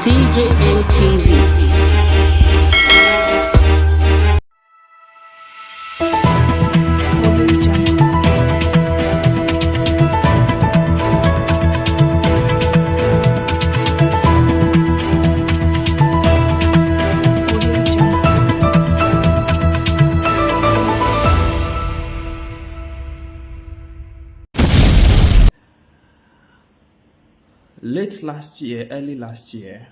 DJATV. Late last year, early last year,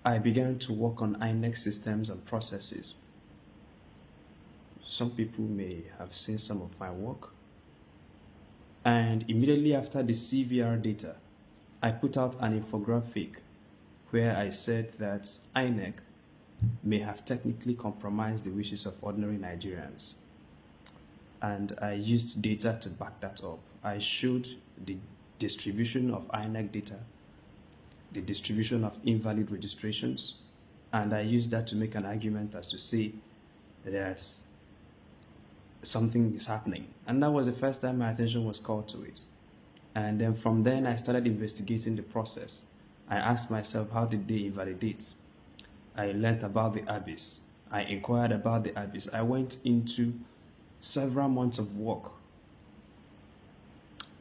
I began to work on INEC systems and processes. Some people may have seen some of my work. And immediately after the CVR data, I put out an infographic where I said that INEC may have technically compromised the wishes of ordinary Nigerians. And I used data to back that up. I showed the distribution of INEC data, the distribution of invalid registrations, and I used that to make an argument as to say that something is happening. And that was the first time my attention was called to it. And then from then I started investigating the process. I asked myself, how did they invalidate? I learned about the abyss. I inquired about the abyss. I went into several months of work.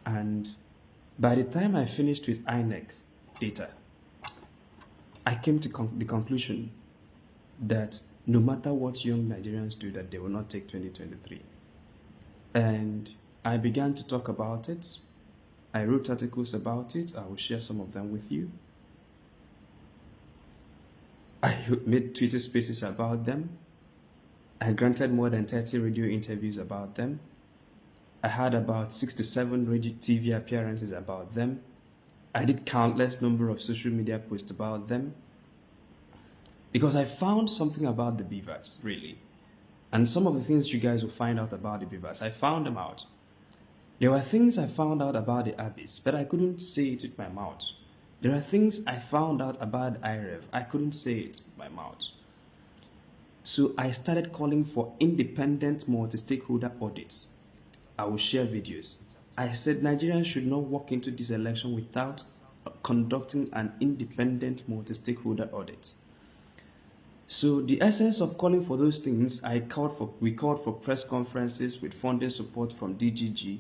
And by the time I finished with INEC data, I came to the conclusion that no matter what young Nigerians do, that they will not take 2023. And I began to talk about it. I wrote articles about it. I will share some of them with you. I made Twitter spaces about them. I granted more than 30 radio interviews about them. I had about 6 to 7 radio TV appearances about them. I did countless number of social media posts about them. Because I found something about the beavers, really. And some of the things you guys will find out about the beavers, I found them out. There were things I found out about the abyss, but I couldn't say it with my mouth. There are things I found out about IREV, I couldn't say it with my mouth. So I started calling for independent multi-stakeholder audits. I will share videos. I said Nigerians should not walk into this election without conducting an independent multi-stakeholder audit. So the essence of calling for those things, we called for press conferences with funding support from DGG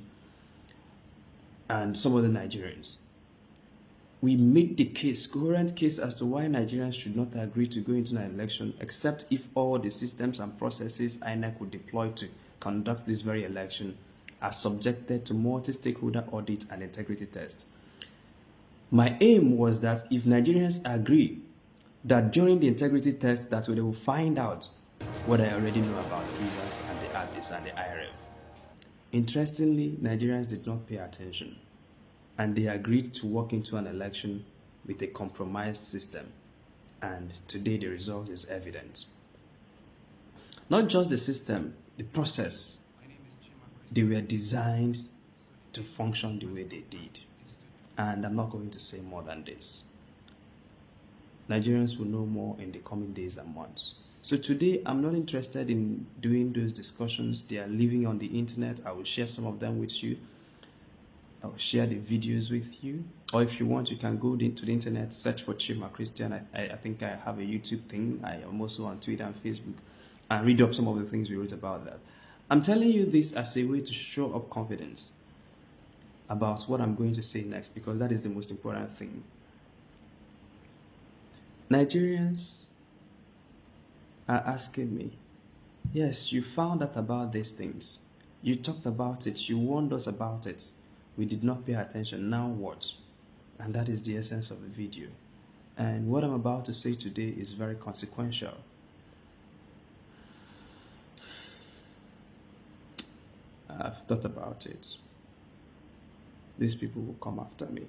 and some other Nigerians. We made the case, coherent case as to why Nigerians should not agree to go into an election except if all the systems and processes INEC would deploy to conduct this very election are subjected to multi-stakeholder audit and integrity tests. My aim was that if Nigerians agree that during the integrity test that they will find out what I already know about the rivers and the abyss and the IRF. Interestingly, Nigerians did not pay attention and they agreed to walk into an election with a compromised system, and today the result is evident. Not just the system, the process. They were designed to function the way they did. And I'm not going to say more than this. Nigerians will know more in the coming days and months. So today, I'm not interested in doing those discussions. They are living on the internet. I will share some of them with you. I will share the videos with you. Or if you want, you can go into the internet, search for Chima Christian. I think I have a YouTube thing. I am also on Twitter and Facebook. And read up some of the things we wrote about that. I'm telling you this as a way to show up confidence about what I'm going to say next, because that is the most important thing. Nigerians are asking me, yes, you found out about these things. You talked about it. You warned us about it. We did not pay attention. Now what? And that is the essence of the video. And what I'm about to say today is very consequential. I've thought about it. These people will come after me.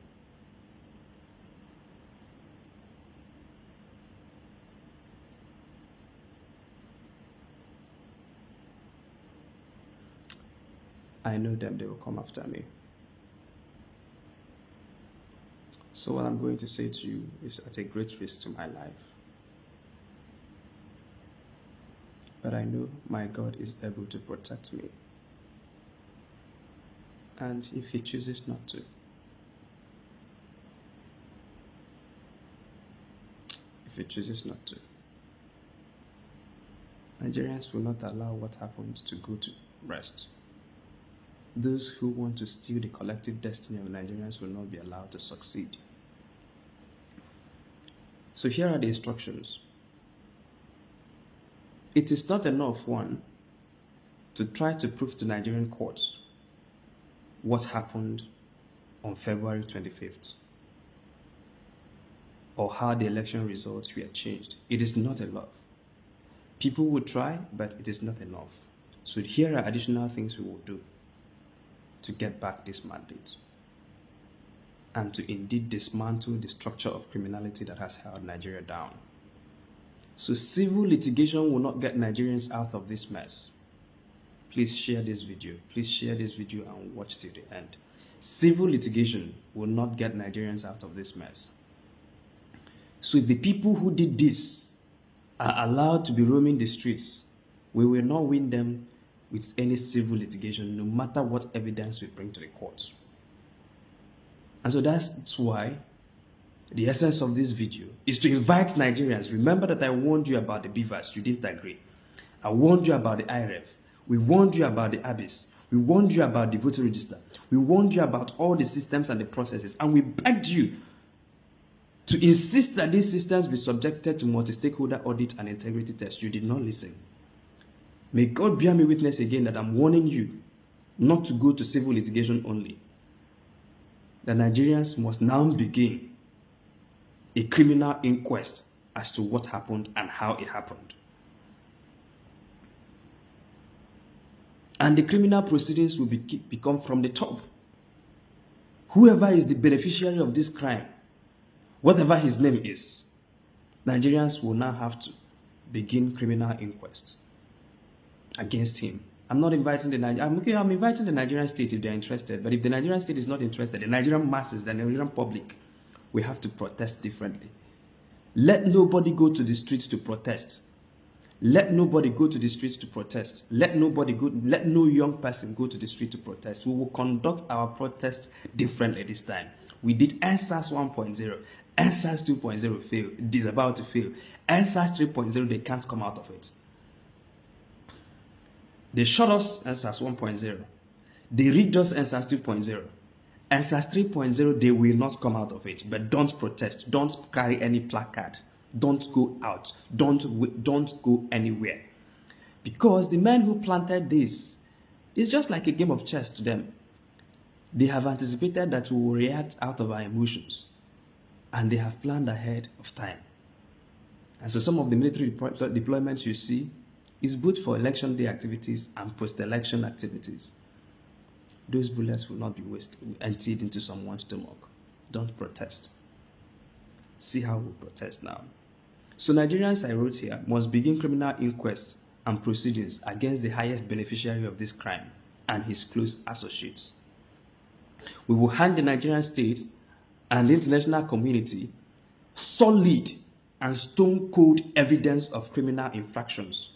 I know them, they will come after me. So what I'm going to say to you is at a great risk to my life. But I know my God is able to protect me. And if he chooses not to, if it chooses not to. Nigerians will not allow what happened to go to rest. Those who want to steal the collective destiny of Nigerians will not be allowed to succeed. So here are the instructions. It is not enough, one, to try to prove to Nigerian courts what happened on February 25th or how the election results were changed. It is not enough. People will try, but it is not enough. So here are additional things we will do to get back this mandate and to indeed dismantle the structure of criminality that has held Nigeria down. So civil litigation will not get Nigerians out of this mess. Please share this video. Please share this video and watch till the end. Civil litigation will not get Nigerians out of this mess. So if the people who did this are allowed to be roaming the streets, we will not win them with any civil litigation, no matter what evidence we bring to the courts. And so that's why the essence of this video is to invite Nigerians. Remember that I warned you about the beavers. You didn't agree. I warned you about the IREF. We warned you about the abyss. We warned you about the voter register. We warned you about all the systems and the processes. And we begged you to insist that these systems be subjected to multi-stakeholder audit and integrity tests. You did not listen. May God bear me witness again that I'm warning you not to go to civil litigation only. The Nigerians must now begin a criminal inquest as to what happened and how it happened. And the criminal proceedings will become from the top. Whoever is the beneficiary of this crime, whatever his name is, Nigerians will now have to begin criminal inquest against him. I'm not inviting the Nigerian. I'm inviting the Nigerian state if they're interested. But if the Nigerian state is not interested, the Nigerian masses, the Nigerian public, we have to protest differently. Let nobody go to the streets to protest. Let nobody go to the streets to protest. Let no young person go to the street to protest. We will conduct our protest differently this time. We did NSAS 1.0. NSAS 2.0 failed. It is about to fail. NSAS 3.0, they can't come out of it. They shot us NSAS 1.0. They rigged us NSAS 2.0. NSAS 3.0, they will not come out of it. But don't protest. Don't carry any placard. Don't go out. Don't go anywhere. Because the men who planted this is just like a game of chess to them. They have anticipated that we will react out of our emotions. And they have planned ahead of time. And so some of the military deployments you see is both for election day activities and post-election activities. Those bullets will not be emptied into someone's stomach. Don't protest. See how we protest now. So Nigerians, I wrote here, must begin criminal inquests and proceedings against the highest beneficiary of this crime and his close associates. We will hand the Nigerian state and the international community solid and stone-cold evidence of criminal infractions.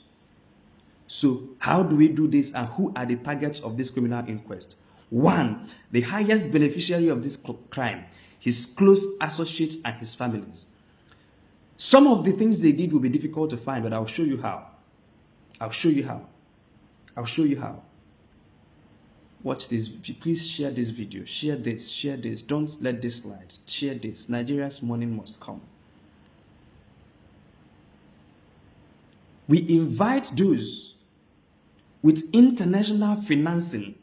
So how do we do this and who are the targets of this criminal inquest? One, the highest beneficiary of this crime, his close associates and his families. Some of the things they did will be difficult to find, but I'll show you how. I'll show you how. I'll show you how. Watch this. Please share this video. Share this. Share this. Don't let this slide. Share this. Nigeria's morning must come. We invite those with international financing,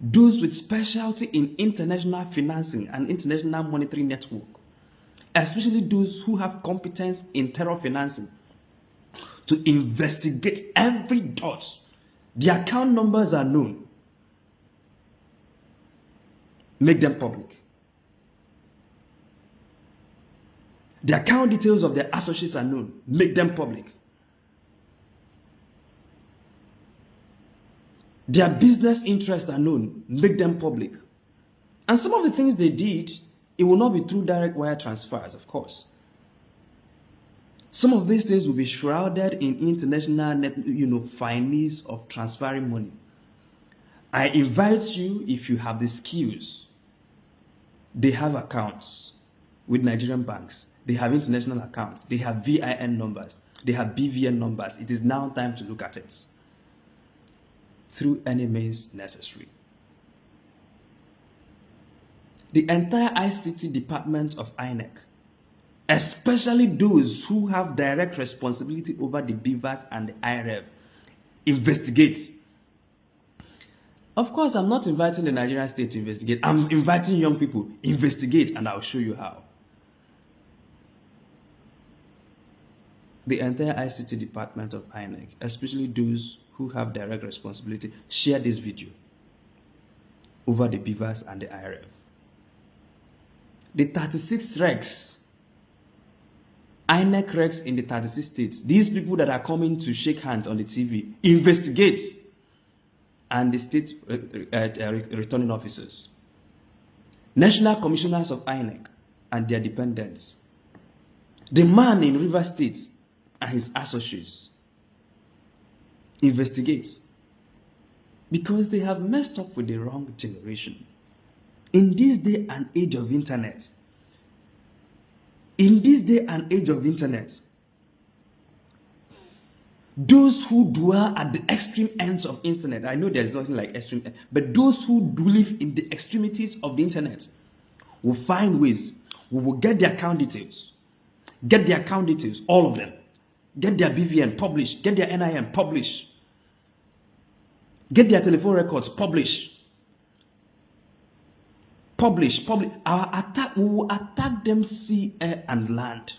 those with specialty in international financing and international monetary network, especially those who have competence in terror financing, to investigate every dot. The account numbers are known. Make them public. The account details of their associates are known. Make them public. Their business interests are known. Make them public. And some of the things they did, it will not be through direct wire transfers, of course. Some of these things will be shrouded in international, finesse of transferring money. I invite you, if you have the skills, they have accounts with Nigerian banks. They have international accounts. They have VIN numbers. They have BVN numbers. It is now time to look at it through any means necessary. The entire ICT department of INEC, especially those who have direct responsibility over the BVAS and the IREV, investigate. Of course, I'm not inviting the Nigerian state to investigate. I'm inviting young people, investigate, and I'll show you how. The entire ICT department of INEC, especially those who have direct responsibility, share this video over the BVAS and the IREV. The 36 regs, INEC regs in the 36 states, these people that are coming to shake hands on the TV, investigate, and the state returning officers, national commissioners of INEC and their dependents, the man in River State and his associates, investigate, because they have messed up with the wrong generation. In this day and age of internet, those who dwell at the extreme ends of internet, I know there's nothing like extreme, but those who do live in the extremities of the internet will find ways. We will get their account details, all of them. Get their BVN, publish. Get their NIN, publish. Get their telephone records, publish. Publish. Our attack, we will attack them sea, air, and land.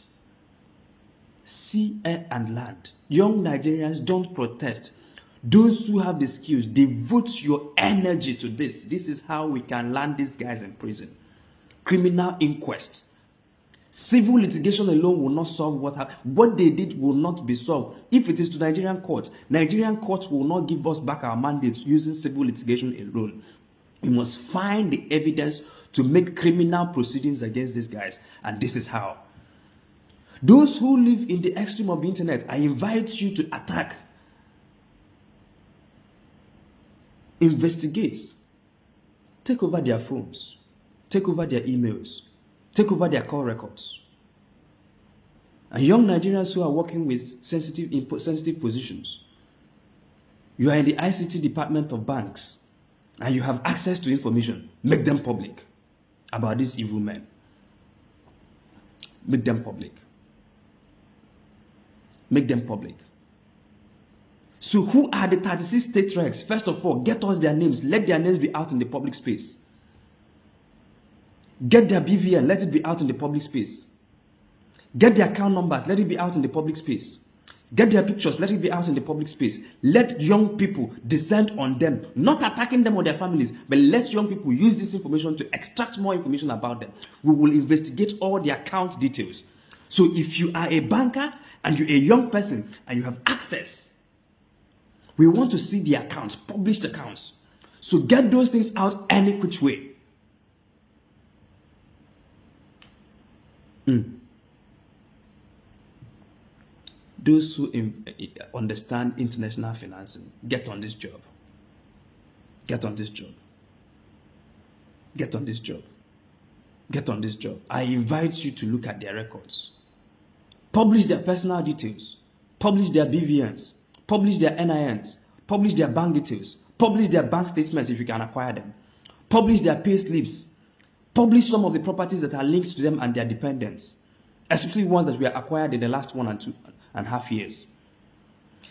Sea, air, and land. Young Nigerians, don't protest. Those who have the skills, devote your energy to this. This is how we can land these guys in prison. Criminal inquest. Civil litigation alone will not solve what happened. What they did will not be solved. If it is to Nigerian courts will not give us back our mandates using civil litigation alone. We must find the evidence to make criminal proceedings against these guys. And this is how. Those who live in the extreme of the internet, I invite you to attack. Investigate. Take over their phones. Take over their emails. Take over their call records. And young Nigerians who are working with sensitive positions, you are in the ICT department of banks, and you have access to information, make them public about these evil men. Make them public. Make them public. So who are the 36 state regs? First of all, get us their names. Let their names be out in the public space. Get their BVN, let it be out in the public space. Get their account numbers, let it be out in the public space. Get their pictures, let it be out in the public space. Let young people descend on them, not attacking them or their families, but let young people use this information to extract more information about them. We will investigate all the account details. So if you are a banker and you're a young person and you have access, we want to see the accounts, published accounts. So get those things out any which way. Those who understand international financing, get on this job. Get on this job. Get on this job. Get on this job. I invite you to look at their records. Publish their personal details. Publish their BVNs. Publish their NINs. Publish their bank details. Publish their bank statements if you can acquire them. Publish their pay slips. Publish some of the properties that are linked to them and their dependents, especially ones that were acquired in the last 1.5 years.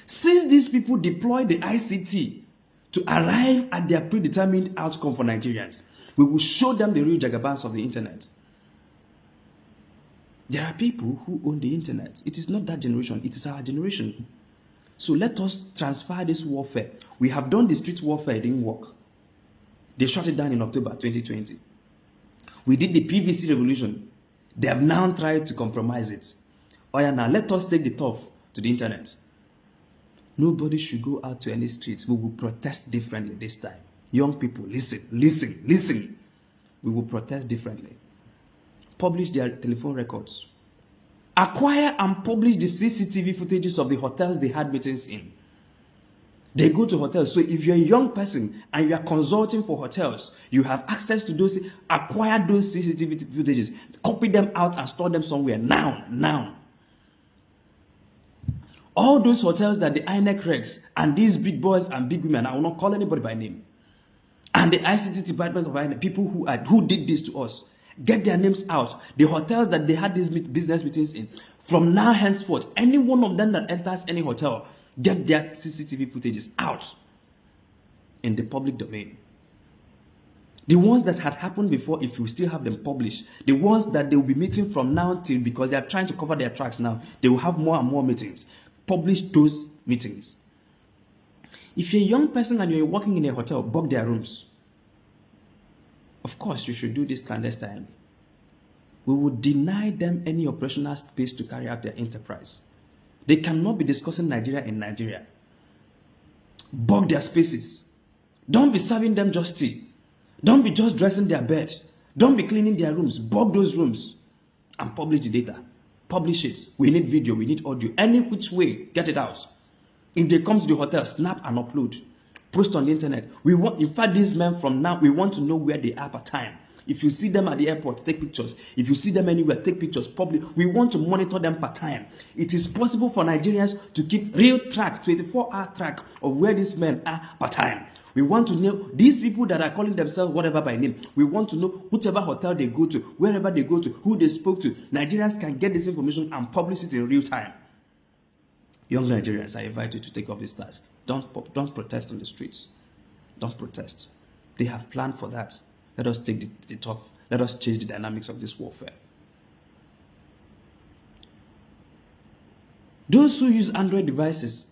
Since these people deploy the ICT to arrive at their predetermined outcome for Nigerians, we will show them the real jagabans of the internet. There are people who own the internet. It is not that generation, it is our generation. So let us transfer this warfare. We have done the street warfare, it didn't work. They shut it down in October 2020. We did the PVC revolution. They have now tried to compromise it. Oh yeah, now let us take the turf to the internet. Nobody should go out to any streets. We will protest differently this time. Young people, listen. We will protest differently. Publish their telephone records. Acquire and publish the CCTV footages of the hotels they had meetings in. They go to hotels. So if you're a young person and you are consulting for hotels, you have access to those, acquire those CCTV footages, copy them out and store them somewhere now. All those hotels that the INEC regs and these big boys and big women, I will not call anybody by name, and the ICT department of INEC, people who did this to us, get their names out. The hotels that they had these business meetings in, from now henceforth, any one of them that enters any hotel, get their CCTV footages out in the public domain. The ones that had happened before, if you still have them published, the ones that they will be meeting from now till, because they are trying to cover their tracks now, they will have more and more meetings. Publish those meetings. If you're a young person and you're working in a hotel, book their rooms. Of course, you should do this clandestinely. We will deny them any operational space to carry out their enterprise. They cannot be discussing Nigeria in Nigeria. Book their spaces. Don't be serving them just tea. Don't be just dressing their bed. Don't be cleaning their rooms. Book those rooms and publish the data. Publish it. We need video. We need audio. Any which way, get it out. If they come to the hotel, snap and upload. Post on the internet. We want, in fact, these men from now, we want to know where they are per time. If you see them at the airport, take pictures. If you see them anywhere, take pictures. Public. We want to monitor them per time. It is possible for Nigerians to keep real track, 24-hour track of where these men are per time. We want to know these people that are calling themselves whatever by name. We want to know whichever hotel they go to, wherever they go to, who they spoke to. Nigerians can get this information and publish it in real time. Young Nigerians, I invite you to take up this task. Don't protest on the streets. Don't protest. They have planned for that. Let us take the tough. Let us change the dynamics of this warfare. Those who use Android devices,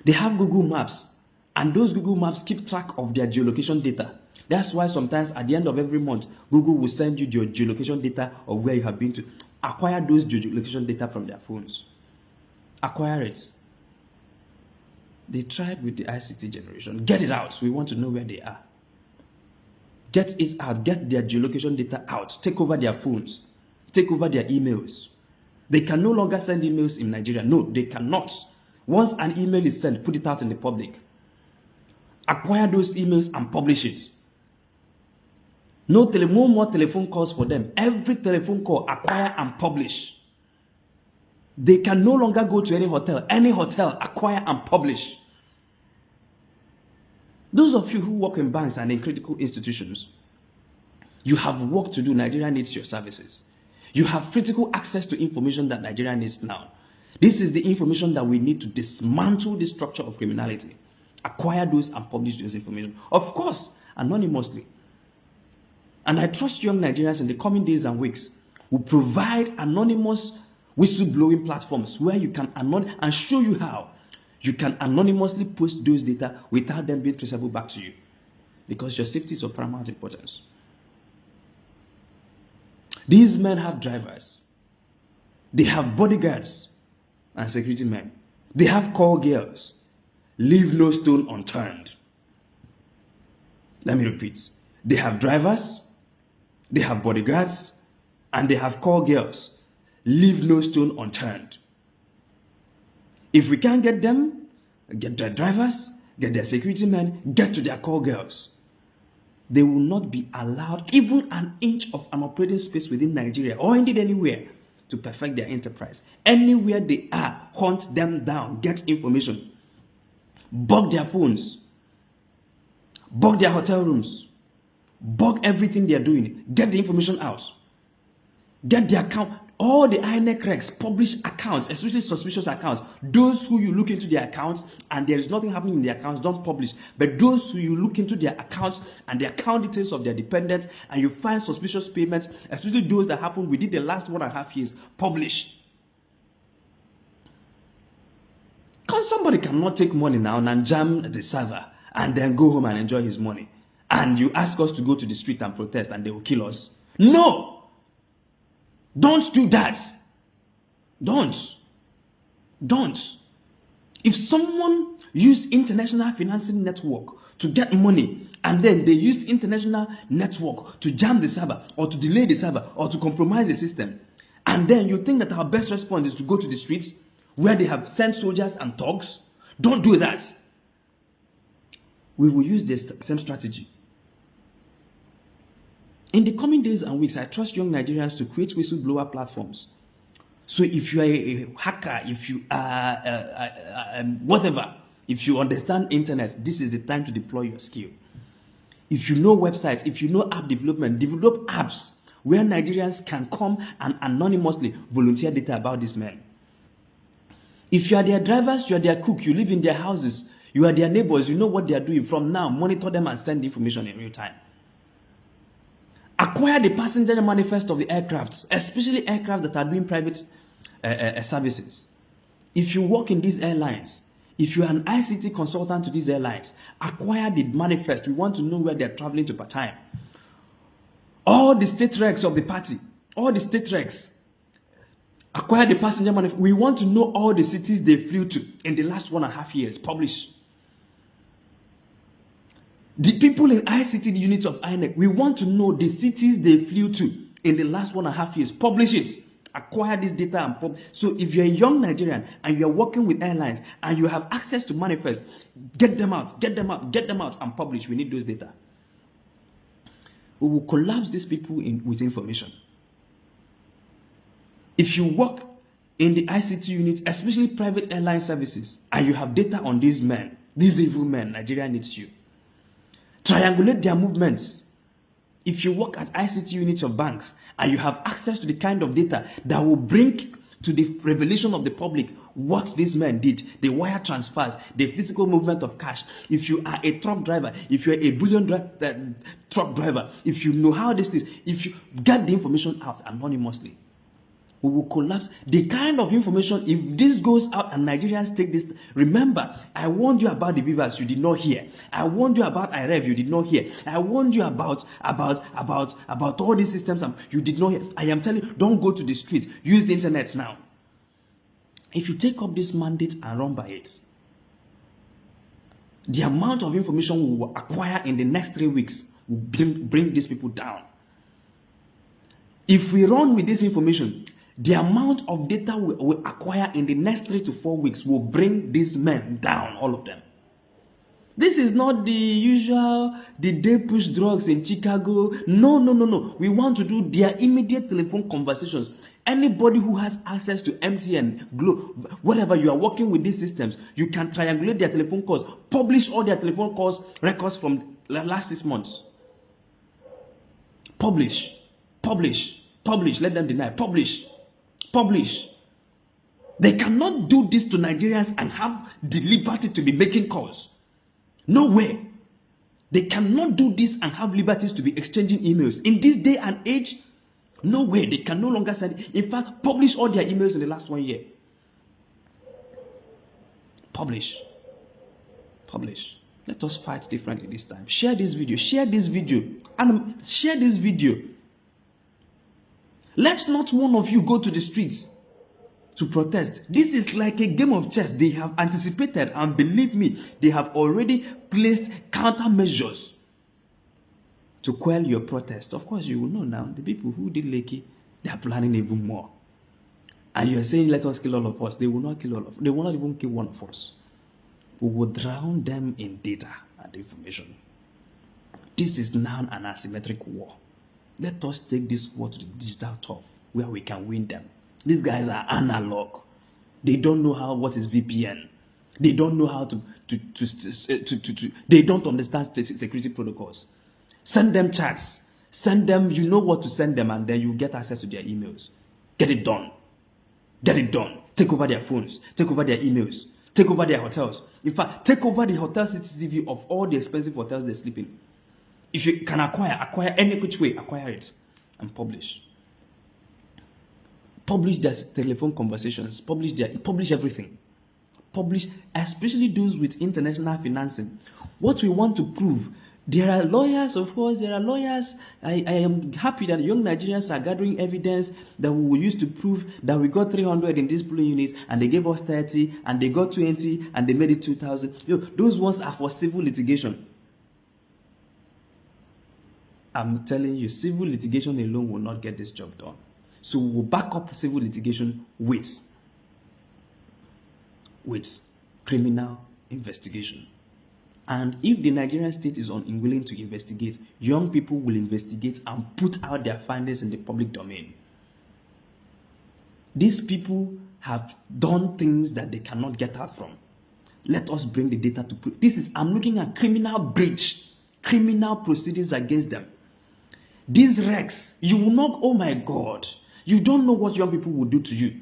they have Google Maps, and those Google Maps keep track of their geolocation data. That's why sometimes at the end of every month, Google will send you your geolocation data of where you have been to. Acquire those geolocation data from their phones. Acquire it. They tried with the ICT generation. Get it out. We want to know where they are. Get it out. Get their geolocation data out. Take over their phones. Take over their emails. They can no longer send emails in Nigeria. No, they cannot. Once an email is sent, put it out in the public. Acquire those emails and publish it. No more telephone calls for them. Every telephone call, acquire and publish. They can no longer go to any hotel, acquire and publish. Those of you who work in banks and in critical institutions, you have work to do. Nigeria needs your services. You have critical access to information that Nigeria needs now. This is the information that we need to dismantle the structure of criminality. Acquire those and publish those information. Of course, anonymously. And I trust young Nigerians in the coming days and weeks will provide anonymous whistleblowing platforms where you can and show you how you can anonymously post those data without them being traceable back to you. Because your safety is of paramount importance. These men have drivers. They have bodyguards and security men. They have call girls. Leave no stone unturned. Let me repeat. They have drivers, they have bodyguards, and they have call girls. Leave no stone unturned. If we can't get them, get their drivers, get their security men, get to their call girls, they will not be allowed even an inch of an operating space within Nigeria or indeed anywhere to perfect their enterprise. Anywhere they are, hunt them down, get information. Bug their phones, bug their hotel rooms, bug everything they are doing. Get the information out. Get the account. All the INEC regs publish accounts, especially suspicious accounts. Those who you look into their accounts and there is nothing happening in their accounts, don't publish. But those who you look into their accounts and the account details of their dependents and you find suspicious payments, especially those that happened within the last 1.5 years, publish. Because somebody cannot take money now and jam the server and then go home and enjoy his money. And you ask us to go to the street and protest and they will kill us. No! Don't do that. Don't. If someone used international financing network to get money and then they used international network to jam the server or to delay the server or to compromise the system, and then you think that our best response is to go to the streets where they have sent soldiers and thugs Don't do that. We will use the same strategy. In the coming days and weeks, I trust young Nigerians to create whistleblower platforms. So if you are a hacker, if you are whatever, if you understand internet, this is the time to deploy your skill. If you know websites, if you know app development, develop apps where Nigerians can come and anonymously volunteer data about these men. If you are their drivers, you are their cook, you live in their houses, you are their neighbors, you know what they are doing. From now, monitor them and send information in real time. Acquire the passenger manifest of the aircrafts, especially aircraft that are doing private services. If you work in these airlines, if you are an ICT consultant to these airlines, acquire the manifest. We want to know where they are traveling to part-time. All the state regs of the party, all the state regs, acquire the passenger manifest. We want to know all the cities they flew to in the last 1.5 years. Publish. The people in ICT units of INEC, we want to know the cities they flew to in the last 1.5 years. Publish it. Acquire this data and publish. So if you're a young Nigerian and you're working with airlines and you have access to manifest, get them out, and publish. We need those data. We will collapse these people with information. If you work in the ICT unit, especially private airline services, and you have data on these men, these evil men, Nigeria needs you. Triangulate their movements. If you work at ICT units of banks and you have access to the kind of data that will bring to the revelation of the public what these men did, the wire transfers, the physical movement of cash. If you are a truck driver, if you are a bullion truck driver, if you know how this is, if you get the information out anonymously, we will collapse the kind of information. If this goes out and Nigerians take this, remember, I warned you about the Vivas, you did not hear. I warned you about IREV, you did not hear. I warned you about all these systems, you did not hear. I am telling you, don't go to the streets, use the internet now. If you take up this mandate and run by it, the amount of information we will acquire in the next 3 weeks will bring these people down. If we run with this information, the amount of data we will acquire in the next 3 to 4 weeks will bring these men down, all of them. This is not the usual, did they push drugs in Chicago? No. We want to do their immediate telephone conversations. Anybody who has access to MTN, Glo, whatever, you are working with these systems, you can triangulate their telephone calls, publish all their telephone calls, records from the last 6 months. Publish, let them deny, publish. They cannot do this to Nigerians and have the liberty to be making calls. No way. They cannot do this and have liberties to be exchanging emails. In this day and age, no way. They can no longer send. In fact, publish all their emails in the last 1 year. Publish. Let us fight differently this time. Share this video. And share this video. Let not one of you go to the streets to protest. This is like a game of chess. They have anticipated, and believe me, they have already placed countermeasures to quell your protest. Of course, you will know now, the people who did Lekki, they are planning even more. And you are saying, let us kill all of us. They will not kill all of us. They will not even kill one of us. We will drown them in data and information. This is now an asymmetric war. Let us take this war to the digital turf where we can win them. These guys are analog. They don't know what is VPN. They don't know how they don't understand security protocols. Send them chats. Send them, you know what to send them, and then you get access to their emails. Get it done. Take over their phones. Take over their emails. Take over their hotels. In fact, take over the hotel CCTV of all the expensive hotels they sleep in. If you can acquire any which way, acquire it and publish. Publish their telephone conversations. Publish everything. Publish, especially those with international financing. What we want to prove. There are lawyers, of course, I am happy that young Nigerians are gathering evidence that we will use to prove that we got 300 in these polling units and they gave us 30 and they got 20 and they made it 2,000. Those ones are for civil litigation. I'm telling you, civil litigation alone will not get this job done. So we will back up civil litigation with criminal investigation. And if the Nigerian state is unwilling to investigate, young people will investigate and put out their findings in the public domain. These people have done things that they cannot get out from. Let us bring the data to put. I'm looking at criminal breach, criminal proceedings against them. These wrecks, you will not, oh my God, you don't know what young people will do to you.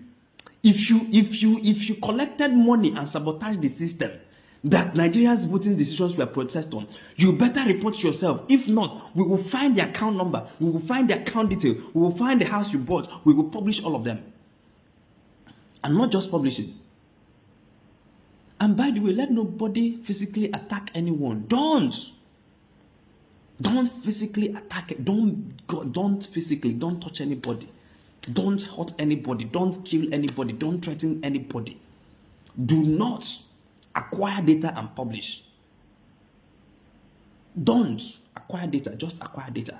If you collected money and sabotaged the system that Nigeria's voting decisions were processed on, you better report yourself. If not, we will find the account number, we will find the account detail, we will find the house you bought, we will publish all of them. And not just publish it. And by the way, let nobody physically attack anyone. Don't physically attack it. Don't touch anybody. Don't hurt anybody. Don't kill anybody. Don't threaten anybody. Do not acquire data and publish. Don't acquire data. Just acquire data.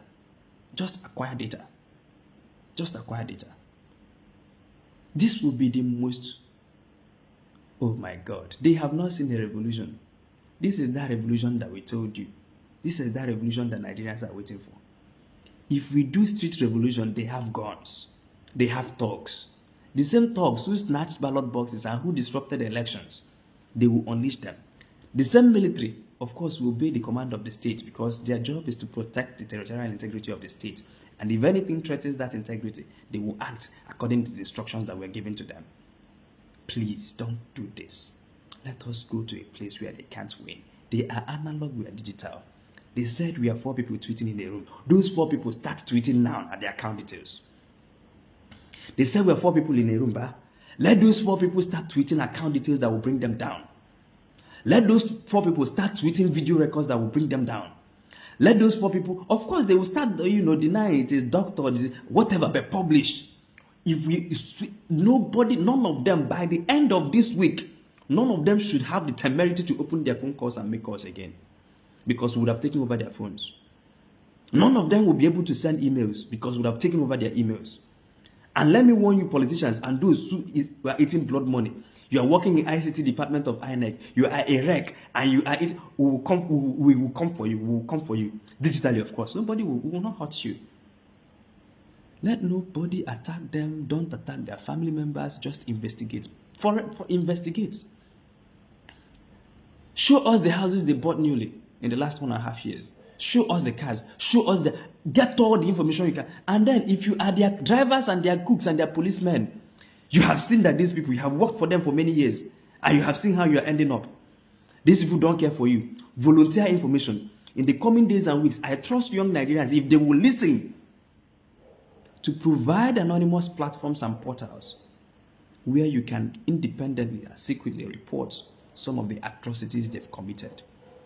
Just acquire data. Just acquire data. This will be the most. Oh my God. They have not seen a revolution. This is that revolution that we told you. This is that revolution that Nigerians are waiting for. If we do street revolution, they have guns. They have thugs. The same thugs who snatched ballot boxes and who disrupted the elections, they will unleash them. The same military, of course, will obey the command of the state because their job is to protect the territorial integrity of the state. And if anything threatens that integrity, they will act according to the instructions that were given to them. Please don't do this. Let us go to a place where they can't win. They are analog, we are digital. They said we are 4 people tweeting in a room. Those 4 people start tweeting now at their account details. They said we are 4 people in a room, but let those 4 people start tweeting account details that will bring them down. Let those 4 people start tweeting video records that will bring them down. Let those 4 people, of course, they will start, denying it is doctor, whatever, but publish. None of them, by the end of this week, none of them should have the temerity to open their phone calls and make calls again. Because we would have taken over their phones. None of them will be able to send emails because we would have taken over their emails. And let me warn you, politicians and those who are eating blood money. You are working in ICT department of INEC. You are a wreck, and you are it. We will come for you. We will come for you digitally, of course. We will not hurt you. Let nobody attack them. Don't attack their family members. Just investigate. Investigate. Show us the houses they bought newly in the last 1.5 years. Show us the cars. Show us get all the information you can. And then if you are their drivers and their cooks and their policemen, you have seen that these people, you have worked for them for many years, and you have seen how you are ending up. These people don't care for you. Volunteer information. In the coming days and weeks, I trust young Nigerians, if they will listen, to provide anonymous platforms and portals where you can independently and secretly report some of the atrocities they've committed.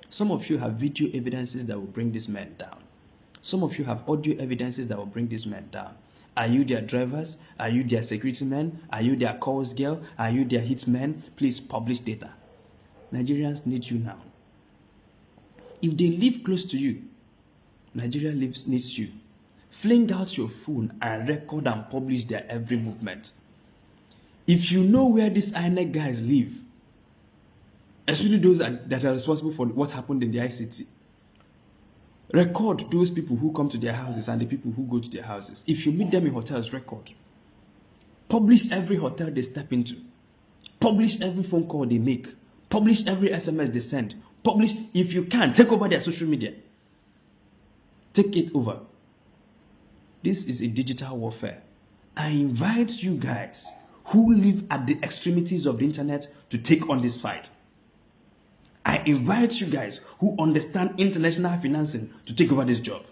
Some of you have video evidences that will bring these men down. Some of you have audio evidences that will bring these men down. Are you their drivers? Are you their security men? Are you their calls girl? Are you their hitmen? Please publish data. Nigerians need you now. If they live close to you, Nigeria needs you. Fling out your phone and record and publish their every movement. If you know where these INEC guys live, especially those that are responsible for what happened in the ICT, record those people who come to their houses and the people who go to their houses. If you meet them in hotels, record. Publish every hotel they step into. Publish every phone call they make. Publish every SMS they send. Publish, if you can, take over their social media. Take it over. This is a digital warfare. I invite you guys who live at the extremities of the internet to take on this fight. I invite you guys who understand international financing to take over this job.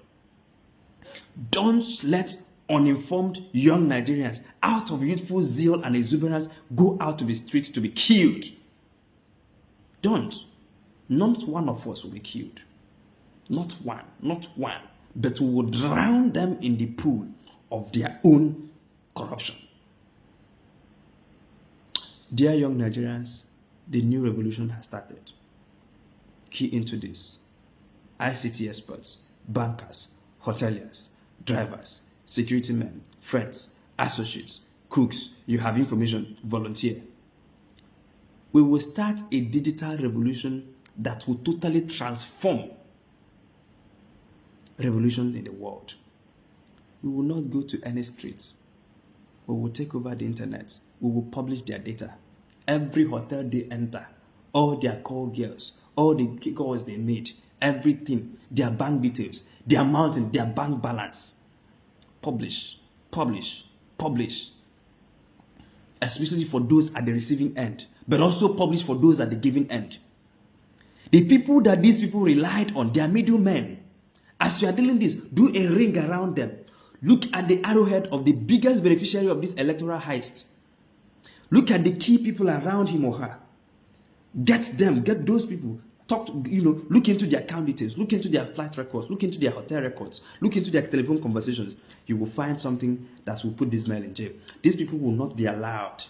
Don't let uninformed young Nigerians, out of youthful zeal and exuberance, go out to the streets to be killed. Don't. Not one of us will be killed. Not one. But we will drown them in the pool of their own corruption. Dear young Nigerians, the new revolution has started. Key into this. ICT experts, bankers, hoteliers, drivers, security men, friends, associates, cooks, you have information, volunteer. We will start a digital revolution that will totally transform revolutions in the world. We will not go to any streets. We will take over the internet. We will publish their data. Every hotel they enter, all their call girls, all the calls they made, everything, their bank details, their amount, their bank balance. Publish, publish, publish. Especially for those at the receiving end, but also publish for those at the giving end. The people that these people relied on, they are middlemen. As you are doing this, do a ring around them. Look at the arrowhead of the biggest beneficiary of this electoral heist. Look at the key people around him or her. Get them, get those people. Talk to, look into their account details, look into their flight records, look into their hotel records, look into their telephone conversations. You will find something that will put this man in jail. These people will not be allowed.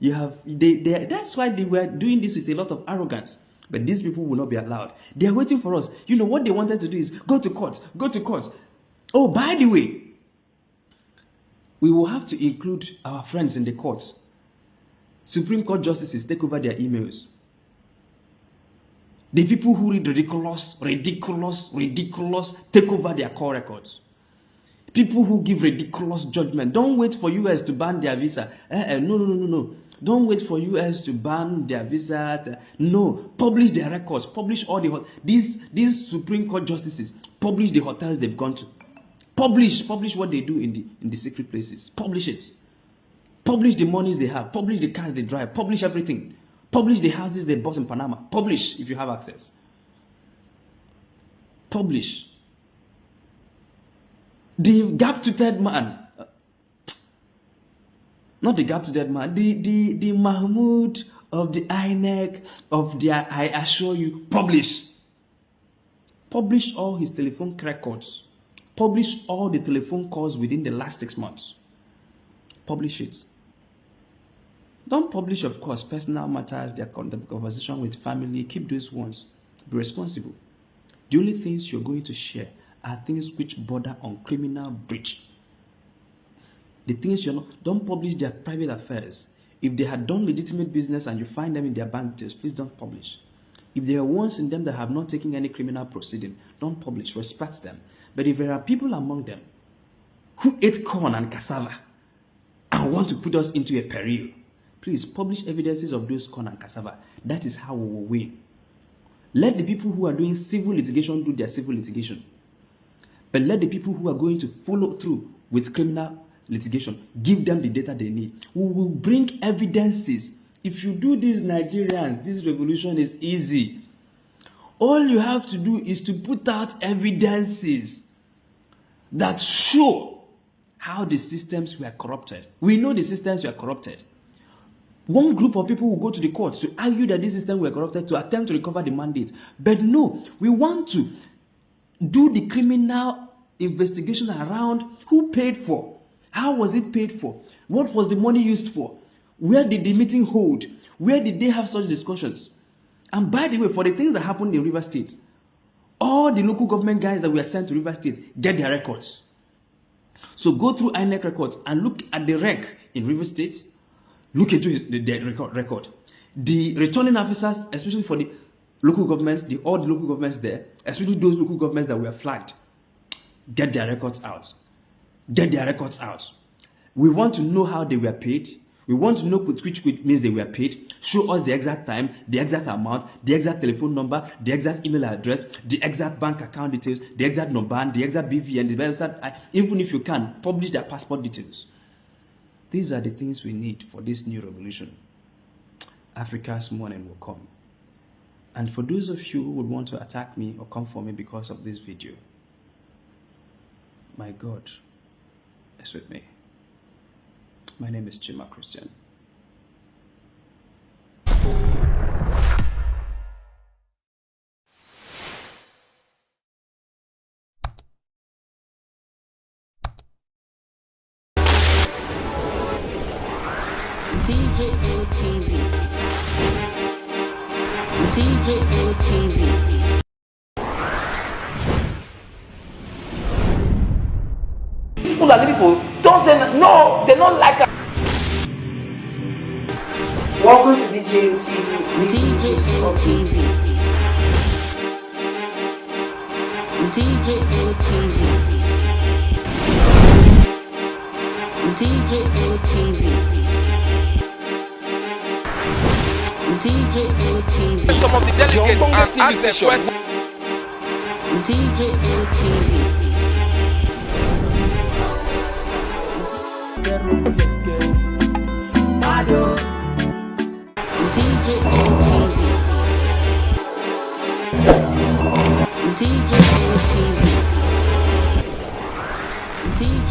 That's why they were doing this with a lot of arrogance. But these people will not be allowed. They are waiting for us. What they wanted to do is go to court, go to court. Oh, by the way, we will have to include our friends in the courts. Supreme Court justices take over their emails. The people who read ridiculous, take over their call records. People who give ridiculous judgment. Don't wait for US to ban their visa. No. Don't wait for US to ban their visa. No. Publish their records. Publish all these Supreme Court justices. Publish the hotels they've gone to. Publish what they do in the secret places. Publish it. Publish the monies they have. Publish the cars they drive. Publish everything. Publish the houses they bought in Panama. Publish if you have access. Publish. The gap to third man. Not the gap to third man. The Mahmoud of the INEC of their I assure you. Publish. Publish all his telephone records. Publish all the telephone calls within the last 6 months. Publish it. Don't publish, of course, personal matters, their conversation with family. Keep those ones. Be responsible. The only things you're going to share are things which border on criminal breach. The things don't publish their private affairs. If they had done legitimate business and you find them in their bank details, please don't publish. If there are ones in them that have not taken any criminal proceeding, don't publish. Respect them. But if there are people among them who ate corn and cassava and want to put us into a peril, please publish evidences of those corn and cassava. That is how we will win. Let the people who are doing civil litigation do their civil litigation. But let the people who are going to follow through with criminal litigation, give them the data they need. We will bring evidences. If you do this, Nigerians, this revolution is easy. All you have to do is to put out evidences that show how the systems were corrupted. We know the systems were corrupted. One group of people will go to the courts to argue that this system were corrupted to attempt to recover the mandate. But no, we want to do the criminal investigation around who paid for, how was it paid for, what was the money used for, where did the meeting hold, where did they have such discussions. And by the way, for the things that happened in River State, all the local government guys that were sent to River State get their records. So go through INEC records and look at the rec in River State. Look into the record. The returning officers, especially for the local governments, all the local governments there, especially those local governments that were flagged, get their records out. Get their records out. We want to know how they were paid. We want to know which means they were paid. Show us the exact time, the exact amount, the exact telephone number, the exact email address, the exact bank account details, the exact number, the exact BVN, the exact, even if you can, publish their passport details. These are the things we need for this new revolution. Africa's morning will come. And for those of you who would want to attack me or come for me because of this video, my God is with me. My name is Chima Christian. DJ ATV. DJ ATV. People don't say no, they don't like us. Welcome to DJ TV. DJ ATV. DJ ATV. DJ ATV. DJ ATV. Some of the delegates and ask their questions. DJ ATV. DJ ATV. DJ ATV. DJ